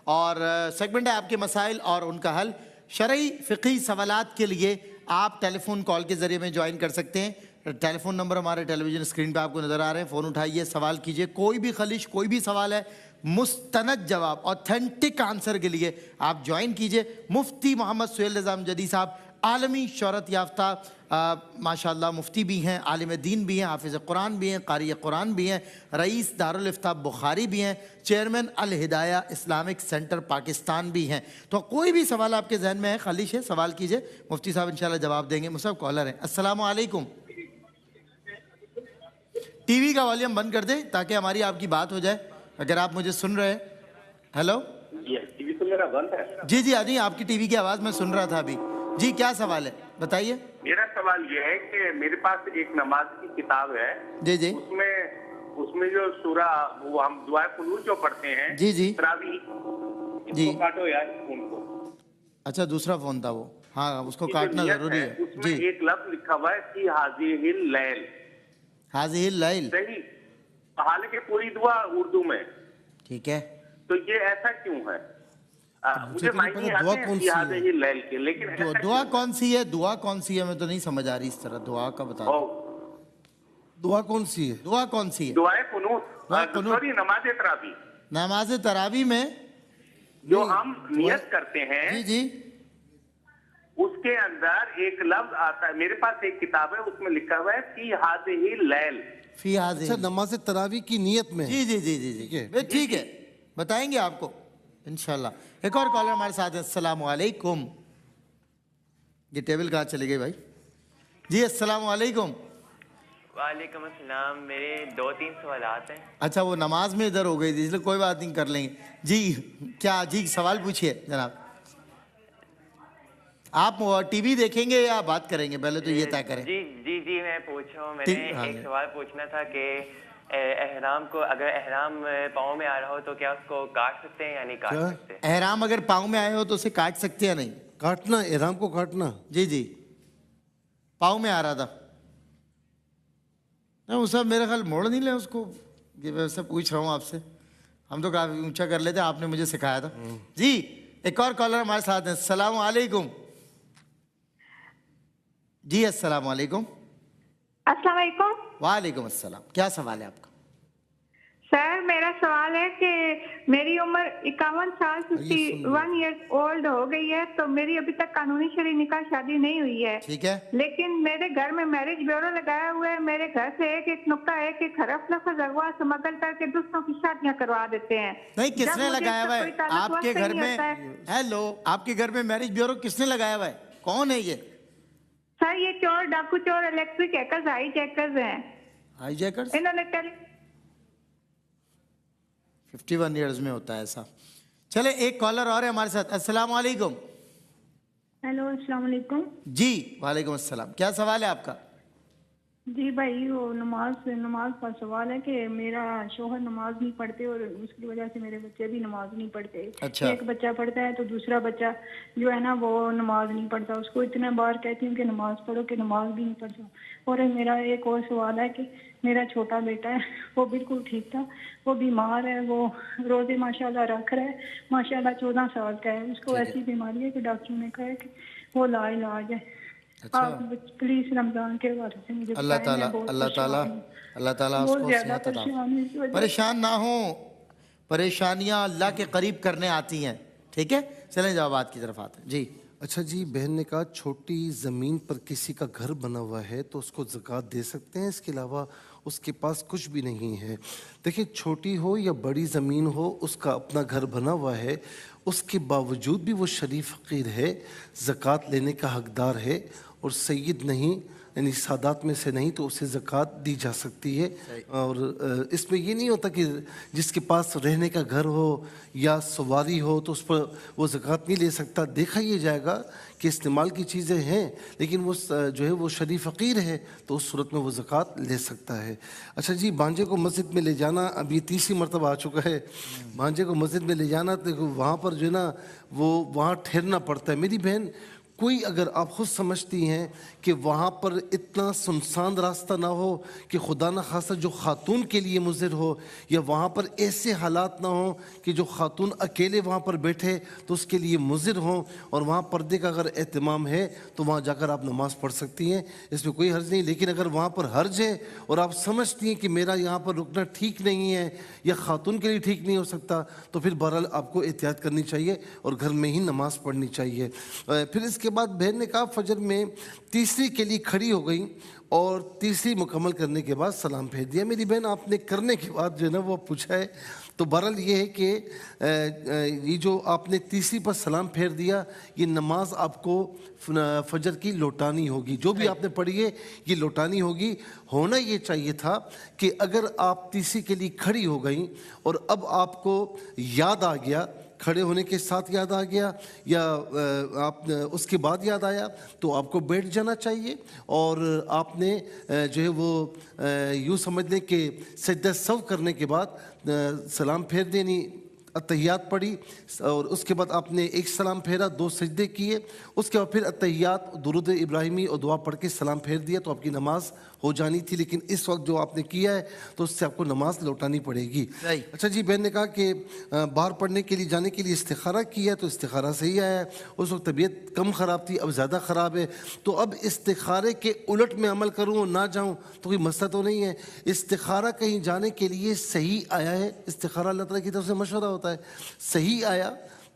اور سیگمنٹ ہے آپ کے مسائل اور ان کا حل. شرعی فقہی سوالات کے لیے آپ ٹیلی فون کال کے ذریعے میں جوائن کر سکتے ہیں. ٹیلی فون نمبر ہمارے ٹیلی ویژن اسکرین پہ آپ کو نظر آ رہے ہیں. فون اٹھائیے, سوال کیجئے, کوئی بھی خلش, کوئی بھی سوال ہے, مستند جواب, آتھینٹک آنسر کے لیے آپ جوائن کیجئے. مفتی محمد سہیل رضا امجدی صاحب عالمی شہرت یافتہ ماشاءاللہ مفتی بھی ہیں, عالم دین بھی ہیں, حافظ قرآن بھی ہیں, قاری قرآن بھی ہیں, رئیس دارالافتاء بخاری بھی ہیں, چیئرمین الہدایہ اسلامک سینٹر پاکستان بھی ہیں. تو کوئی بھی سوال آپ کے ذہن میں ہے, خالص ہے, سوال کیجئے, مفتی صاحب انشاءاللہ جواب دیں گے. مصعب کالر ہیں. السلام علیکم. ٹی وی کا والیوم بند کر دیں تاکہ ہماری آپ کی بات ہو جائے, اگر آپ مجھے سن رہے ہیں. ہیلو, ٹی وی تو میرا بند ہے. جی آ جائیے, آپ کی ٹی وی کی آواز میں سن رہا تھا ابھی. جی کیا سوال ہے بتائیے. میرا سوال یہ ہے کہ میرے پاس ایک نماز کی کتاب ہے. جی اس میں جو سورہ وہ ہم دعائے قنوت جو پڑھتے ہیں, جی تراویح, اس کو کاٹو یار فون کو. اچھا دوسرا فون تھا وہ, ہاں اس کو کاٹنا ضروری ہے. اس میں ایک لفظ لکھا ہوا ہے فی ھذہ اللیل. ھذہ اللیل صحیح, حالانکہ پوری دعا اردو میں. ٹھیک ہے, تو یہ ایسا کیوں ہے؟ مجھے معنی آتے ہیں فی ھذہ اللیل کے, لیکن دعا کون سی ہے, دعا کون سی ہے, میں تو نہیں سمجھ آ رہی اس طرح. دعا کا بتا دو, دعا کون سی ہے؟ دعا کون سی ہے؟ دعائے قنوت, سوری نماز تراویح. نماز تراویح میں جو ہم نیت کرتے ہیں, جی اس کے اندر ایک لفظ آتا ہے. میرے پاس ایک کتاب ہے, اس میں لکھا ہوا ہے فی ھذہ اللیل. فی ھذہ, اچھا نماز تراویح کی نیت میں. جی ٹھیک ہے, بتائیں گے آپ کو انشاءاللہ. ایک اور کالر ہمارے ساتھ ہے. السلام علیکم. یہ ٹیبل کہاں چلے گئے بھائی؟ جی السلام علیکم. وعلیکم السلام. میرے 2-3 سوالات ہیں. اچھا وہ نماز میں ادھر ہو گئی تھی, اس لیے کوئی بات نہیں, کر لیں گے. جی کیا, جی سوال پوچھئے جناب. آپ ٹی وی دیکھیں گے یا بات کریں گے, پہلے تو یہ طے کریں. جی میں پوچھ رہا ہوں. میں نے ایک سوال پوچھنا تھا کہ احرام کو, اگر احرام پاؤں میں آ رہا ہو تو کیا اس کو کاٹ سکتے ہیں یا نہیں کاٹ سکتے؟ احرام اگر پاؤں میں آئے ہو تو اسے کاٹ سکتے ہیں نہیں؟ کاٹنا, احرام کو کاٹنا. جی پاؤں میں آ رہا تھا, وہ سب میرے خیال موڑ نہیں لیں اس کو, یہ ویسے پوچھ رہا ہوں آپ سے. ہم تو کافی اونچا کر لیتے, آپ نے مجھے سکھایا تھا. جی ایک اور کالر ہمارے ساتھ ہیں. السلام علیکم. جی السلام علیکم. السلام علیکم. وعلیکم السلام. کیا سوال ہے آپ کا؟ سر میرا سوال ہے کہ میری عمر 51 سال 51 ایئرز اولڈ ہو گئی ہے, تو میری ابھی تک قانونی شرعی نکاح شادی نہیں ہوئی ہے. ٹھیک ہے, لیکن میرے گھر میں میرج بیورو لگایا ہوا ہے. میرے گھر سے ایک نقطہ ہے کہ حرف لفظ اغوا سمگل کر کے دوسروں کی شادیاں کروا دیتے ہیں. نہیں کس نے لگایا ہوا ہے آپ کے گھر میں؟ ہیلو, آپ کے گھر میں میرج بیورو کس نے لگایا ہوا ہے, کون ہے یہ؟ سر یہ چور, ڈاکو چور, الیکٹرک ہیکرز, ہائی جیکرز ہیں. ہائی جیکرز انہوں نے 51 ایئرز میں ہوتا ہے ایسا. چلے ایک کالر اور ہے ہمارے ساتھ. السلام علیکم. ہیلو السلام علیکم. جی وعلیکم السلام. کیا سوال ہے آپ کا؟ جی بھائی وہ نماز کا سوال ہے کہ میرا شوہر نماز نہیں پڑھتے اور اس کی وجہ سے میرے بچے بھی نماز نہیں پڑھتے. اچھا. ایک بچہ پڑھتا ہے تو دوسرا بچہ جو ہے نا وہ نماز نہیں پڑھتا. اس کو اتنا بار کہتی ہوں کہ نماز پڑھو, کہ نماز بھی نہیں پڑھتا. اور میرا ایک اور سوال ہے کہ میرا چھوٹا بیٹا ہے, وہ بالکل ٹھیک تھا, وہ بیمار ہے, وہ روزے ماشاءاللہ رکھ رہا ہے, ماشاءاللہ 14 سال کا ہے. اس کو ایسی بیماری ہے کہ ڈاکٹر نے کہا ہے کہ وہ لا علاج ہے. آپ پلیز رمضان کے حوالے سے مجھے اللہ تعالیٰ اس کو صحت عطا. پریشان نہ ہوں, پریشانیاں اللہ کے قریب کرنے آتی ہیں. ٹھیک ہے, چلیں جوابات کی طرف آتے ہیں. جی اچھا جی, بہن نے کہا چھوٹی زمین پر کسی کا گھر بنا ہوا ہے تو اس کو زکوٰۃ دے سکتے ہیں, اس کے علاوہ اس کے پاس کچھ بھی نہیں ہے. دیکھیں چھوٹی ہو یا بڑی زمین ہو, اس کا اپنا گھر بنا ہوا ہے, اس کے باوجود بھی وہ شریف فقیر ہے, زکوٰۃ لینے کا حقدار ہے, اور سید نہیں یعنی سادات میں سے نہیں, تو اسے زکوٰۃ دی جا سکتی ہے. اور اس میں یہ نہیں ہوتا کہ جس کے پاس رہنے کا گھر ہو یا سواری ہو تو اس پر وہ زکوٰۃ نہیں لے سکتا. دیکھا یہ جائے گا کہ استعمال کی چیزیں ہیں, لیکن وہ جو ہے وہ شریف فقیر ہے, تو اس صورت میں وہ زکوٰۃ لے سکتا ہے. اچھا جی, بھانجے کو مسجد میں لے جانا, اب یہ تیسری مرتبہ آ چکا ہے. بھانجے کو مسجد میں لے جانا تو وہاں پر جو ہے نا وہ وہاں ٹھہرنا پڑتا ہے. میری بہن کوئی اگر آپ خود سمجھتی ہیں کہ وہاں پر اتنا سنسان راستہ نہ ہو کہ خدا نہ خاصہ جو خاتون کے لیے مضر ہو، یا وہاں پر ایسے حالات نہ ہوں کہ جو خاتون اکیلے وہاں پر بیٹھے تو اس کے لیے مضر ہوں، اور وہاں پردے کا اگر اہتمام ہے تو وہاں جا کر آپ نماز پڑھ سکتی ہیں، اس میں کوئی حرج نہیں۔ لیکن اگر وہاں پر حرج ہے اور آپ سمجھتی ہیں کہ میرا یہاں پر رکنا ٹھیک نہیں ہے یا خاتون کے لیے ٹھیک نہیں ہو سکتا، تو پھر بہرحال آپ کو احتیاط کرنی چاہیے اور گھر میں ہی نماز پڑھنی چاہیے۔ پھر اس کے بعد بہن نے کہا فجر میں تیسری کے لیے کھڑی ہو گئی اور تیسری مکمل کرنے کے بعد سلام پھیر دیا۔ میری بہن آپ نے کرنے کے بعد جو ہے نا وہ پوچھا ہے، تو بہرحال یہ ہے کہ یہ جو آپ نے تیسری پر سلام پھیر دیا، یہ نماز آپ کو فجر کی لوٹانی ہوگی، جو بھی آپ نے پڑھی ہے یہ لوٹانی ہوگی۔ ہونا یہ چاہیے تھا کہ اگر آپ تیسری کے لیے کھڑی ہو گئیں اور اب آپ کو یاد آ گیا، کھڑے ہونے کے ساتھ یاد آ گیا یا آپ اس کے بعد یاد آیا، تو آپ کو بیٹھ جانا چاہیے اور آپ نے جو ہے وہ یوں سمجھ لیں کہ سجدہ سہو کرنے کے بعد سلام پھیر دینی، اتحیات پڑھی، اور اس کے بعد آپ نے ایک سلام پھیرا، 2 سجدے کیے، اس کے بعد پھر اتحیات، درود ابراہیمی اور دعا پڑھ کے سلام پھیر دیا، تو آپ کی نماز ہو جانی تھی۔ لیکن اس وقت جو آپ نے کیا ہے تو اس سے آپ کو نماز لوٹانی پڑے گی۔ اچھا جی، بہن نے کہا کہ باہر پڑھنے کے لیے جانے کے لیے استخارہ کیا، تو استخارہ صحیح آیا ہے، اس وقت طبیعت کم خراب تھی، اب زیادہ خراب ہے، تو اب استخارے کے الٹ میں عمل کروں اور نہ جاؤں تو کوئی مسئلہ تو نہیں ہے۔ استخارہ کہیں جانے کے لیے صحیح آیا ہے، استخارہ اللہ تعالیٰ کی طرف سے مشورہ ہوتا ہے، صحیح آیا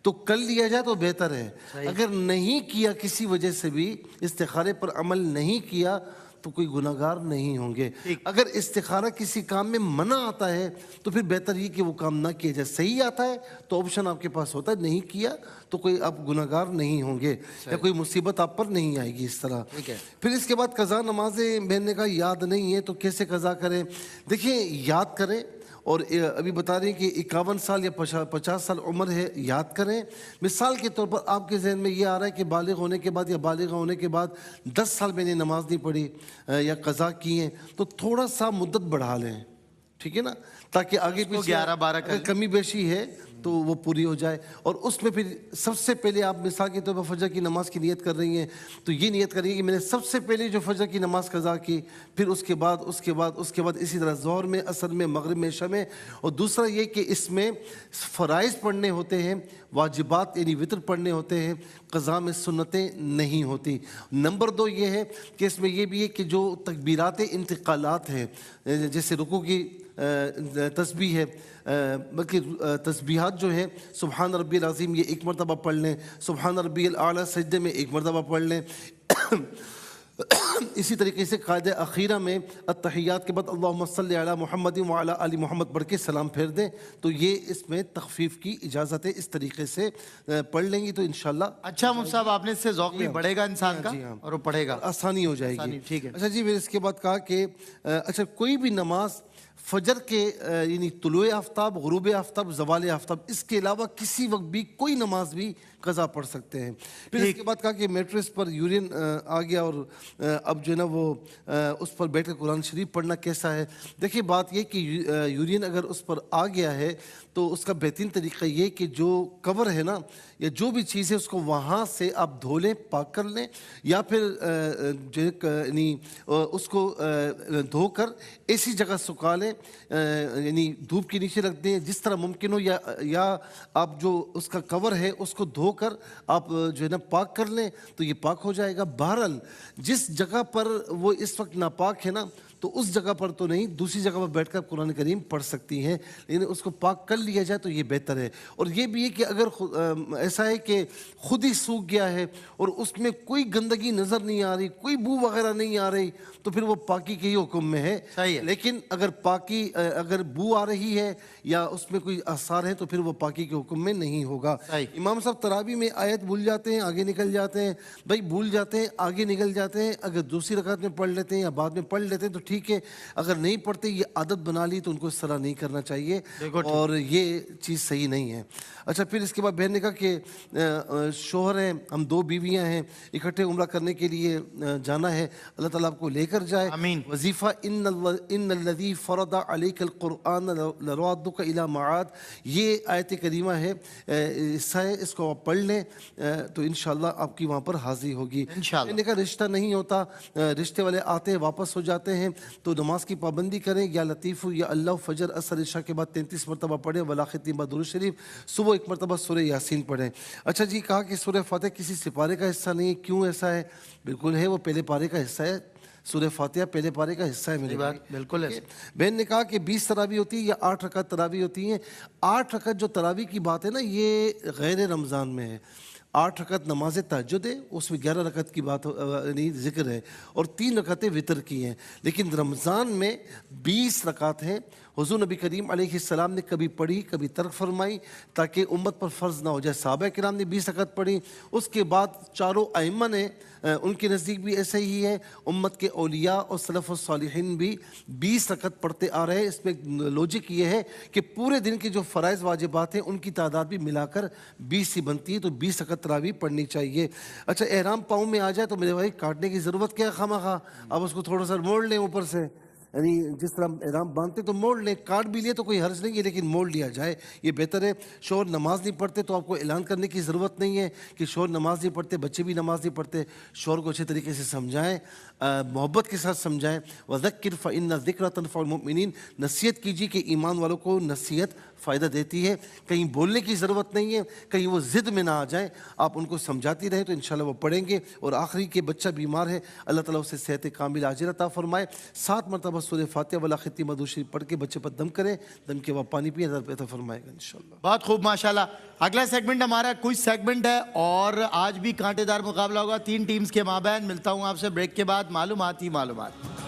تو کر لیا جائے تو بہتر ہے۔ اگر نہیں کیا کسی وجہ سے بھی استخارے پر عمل نہیں کیا تو کوئی گناہگار نہیں ہوں گے۔ اگر استخارہ کسی کام میں منع آتا ہے تو پھر بہتر یہ کہ وہ کام نہ کیا جائے۔ صحیح آتا ہے تو آپشن آپ کے پاس ہوتا ہے، نہیں کیا تو کوئی آپ گناہگار نہیں ہوں گے یا کوئی مصیبت آپ پر نہیں آئے گی اس طرح۔ پھر اس کے بعد قضا نمازیں بہن نے کہا یاد نہیں ہے تو کیسے قضا کریں؟ دیکھیں، یاد کریں، اور ابھی بتا رہے ہیں کہ 51 سال یا 50 سال عمر ہے، یاد کریں۔ مثال کے طور پر آپ کے ذہن میں یہ آ رہا ہے کہ بالغ ہونے کے بعد یا بالغ ہونے کے بعد 10 سال میں نے نماز نہیں پڑھی یا قضا کی ہیں، تو تھوڑا سا مدت بڑھا لیں، ٹھیک ہے نا، تاکہ آگے پیچھے 11-12 اگر کمی بیشی ہے تو وہ پوری ہو جائے۔ اور اس میں پھر سب سے پہلے آپ مثال کے طور پر فجر کی نماز کی نیت کر رہی ہیں تو یہ نیت کر رہی ہیں کہ میں نے سب سے پہلے جو فجر کی نماز قضا کی، پھر اس کے بعد اسی طرح ظہر میں، عصر میں، مغرب میں، عشاء میں۔ اور دوسرا یہ کہ اس میں فرائض پڑھنے ہوتے ہیں، واجبات یعنی وتر پڑھنے ہوتے ہیں، قضا میں سنتیں نہیں ہوتی۔ نمبر 2 یہ ہے کہ اس میں یہ بھی ہے کہ جو تکبیرات انتقالات ہیں، جیسے رکوع کی تسبیح ہے، بلکہ تسبیحات جو ہیں، سبحان ربی العظیم یہ 1 مرتبہ پڑھ لیں، سبحان ربی الاعلیٰ سجدے میں 1 مرتبہ پڑھ لیں۔ اسی طریقے سے قاعدہ اخیرہ میں التحیات کے بعد اللہم صلی علی محمد وعلی آل محمد پڑھ کے سلام پھیر دیں، تو یہ اس میں تخفیف کی اجازت ہے، اس طریقے سے پڑھ لیں گی تو انشاءاللہ اچھا مفتی صاحب، آپ نے اس سے ذوق بھی بڑھے گا انسان کا اور وہ پڑھے گا، آسانی ہو جائے گی۔ ٹھیک ہے۔ اچھا جی، پھر اس کے بعد کہا کہ اچھا کوئی بھی نماز فجر کے یعنی طلوع آفتاب، غروب آفتاب، زوال آفتاب، اس کے علاوہ کسی وقت بھی کوئی نماز بھی قضا پڑھ سکتے ہیں۔ پھر اس کے بعد کہا کہ میٹرس پر یورین آ گیا اور اب جو ہے نا وہ اس پر بیٹھ کر قرآن شریف پڑھنا کیسا ہے؟ دیکھیں، بات یہ کہ یورین اگر اس پر آ گیا ہے تو اس کا بہترین طریقہ یہ کہ جو کور ہے نا یا جو بھی چیز ہے اس کو وہاں سے آپ دھو لیں، پاک کر لیں، یا پھر جو یعنی اس کو دھو کر ایسی جگہ سکھا لیں، یعنی دھوپ کے نیچے رکھ دیں جس طرح ممکن ہو، یا آپ جو اس کا کور ہے اس کو دھو کر آپ جو ہے نا پاک کر لیں تو یہ پاک ہو جائے گا۔ بہرحال جس جگہ پر وہ اس وقت ناپاک ہے نا تو اس جگہ پر تو نہیں، دوسری جگہ پر بیٹھ کر قرآن کریم پڑھ سکتی ہیں، لیکن اس کو پاک کر لیا جائے تو یہ بہتر ہے۔ اور یہ بھی ہے کہ اگر ایسا ہے کہ خود ہی سوکھ گیا ہے اور اس میں کوئی گندگی نظر نہیں آ رہی، کوئی بو وغیرہ نہیں آ رہی، تو پھر وہ پاکی کے ہی حکم میں ہے۔ لیکن اگر بو آ رہی ہے یا اس میں کوئی آثار ہے تو پھر وہ پاکی کے حکم میں نہیں ہوگا۔ امام صاحب تراویح میں آیت بھول جاتے ہیں، آگے نکل جاتے ہیں، بھائی بھول جاتے ہیں، آگے نکل جاتے ہیں، اگر دوسری رکعت میں پڑھ لیتے ہیں یا بعد میں پڑھ لیتے ہیں تو ٹھیک ہے، اگر نہیں پڑھتے یہ عادت بنا لی تو ان کو اس طرح نہیں کرنا چاہیے اور یہ چیز صحیح نہیں ہے۔ اچھا پھر اس کے بعد بہن نے کہا کہ شوہر ہیں، ہم 2 بیویاں ہیں، اکٹھے عمرہ کرنے کے لیے جانا ہے، اللہ تعالیٰ آپ کو لے کر جائے۔ آمین۔ وظیفہ ان الذی فرض علیک القرآن لرادک الی معاد، یہ آیت کریمہ ہے، حصہ ہے، اس کو آپ پڑھ لیں تو انشاءاللہ آپ کی وہاں پر حاضری ہوگی۔ انشاءاللہ۔ میں نے کہا رشتہ نہیں ہوتا، رشتے والے آتے ہیں واپس ہو جاتے ہیں تو نماز کی پابندی کریں، یا لطیف یا اللہ فجر اثر عشاء کے بعد 33 مرتبہ پڑھیں، ولا ختم درود شریف، صبح 1 مرتبہ سورہ یاسین پڑھیں۔ اچھا جی، کہا کہ سورہ فاتحہ کسی سپارے کا حصہ نہیں ہے، کیوں ایسا ہے؟ بالکل ہے، وہ پہلے پارے کا حصہ ہے، سورہ فاتحہ پہلے پارے کا حصہ ہے میری بات، بالکل ہے۔ بہن نے کہا کہ 20 تراویح ہوتی ہے یا 8 رکعت تراویح ہوتی ہیں۔ 8 رکعت جو تراویح کی بات ہے نا، یہ غیر رمضان میں ہے۔ 8 رکعت نماز تہجد ہے، اس میں 11 رکعت کی بات یعنی ذکر ہے، اور 3 رکعتیں وطر کی ہیں، لیکن رمضان میں 20 رکعت ہیں۔ حضور نبی کریم علیہ السلام نے کبھی پڑھی کبھی ترک فرمائی تاکہ امت پر فرض نہ ہو جائے۔ صحابہ کرام نے 20 رکعت پڑھی، اس کے بعد چاروں ائمہ نے ان کے نزدیک بھی ایسے ہی ہے، امت کے اولیاء اور سلف الصالحین بھی 20 رکعت پڑھتے آ رہے ہیں۔ اس میں لوجک یہ ہے کہ پورے دن کے جو فرائض واجبات ہیں ان کی تعداد بھی ملا کر 20 ہی بنتی ہے، تو 20 رکعت تراویح پڑھنی چاہیے۔ اچھا احرام پاؤں میں آ جائے تو میرے بھائی کاٹنے کی ضرورت کیا ہے خواہ آپ اس کو تھوڑا سا موڑ لیں اوپر سے، یعنی جس طرح احرام باندھتے تو موڑ لیں، کاٹ بھی لیے تو کوئی حرج نہیں ہے، لیکن موڑ لیا جائے یہ بہتر ہے۔ شوہر نماز نہیں پڑھتے تو آپ کو اعلان کرنے کی ضرورت نہیں ہے کہ شوہر نماز نہیں پڑھتے، بچے بھی نماز نہیں پڑھتے، شوہر کو اچھے طریقے سے سمجھائیں، محبت کے ساتھ سمجھائیں۔ وَذَكِّرْ فَإِنَّ الذِّكْرَ تَنفَعُ الْمُؤْمِنِينَ، نصیحت کیجیے کہ ایمان والوں کو نصیحت فائدہ دیتی ہے، کہیں بولنے کی ضرورت نہیں ہے، کہیں وہ ضد میں نہ آ جائیں، آپ ان کو سمجھاتی رہیں تو انشاءاللہ وہ پڑھیں گے۔ اور آخری کہ بچہ بیمار ہے، اللہ تعالیٰ اسے صحت کامل عاجل عطا فرمائے۔ 7 مرتبہ سورہ فاتحہ ولا ختم درود شریف پڑھ کے بچے پر دم کریں، دم کے بعد پانی پئیں، اللہ عطا فرمائے گا انشاءاللہ۔ بہت خوب ماشاءاللہ۔ اگلا سیگمنٹ ہمارا کوئز سیگمنٹ ہے اور آج بھی کانٹے دار مقابلہ ہوگا 3 ٹیمز کے مابین۔ ملتا ہوں آپ سے بریک کے بعد، معلومات ہی معلومات۔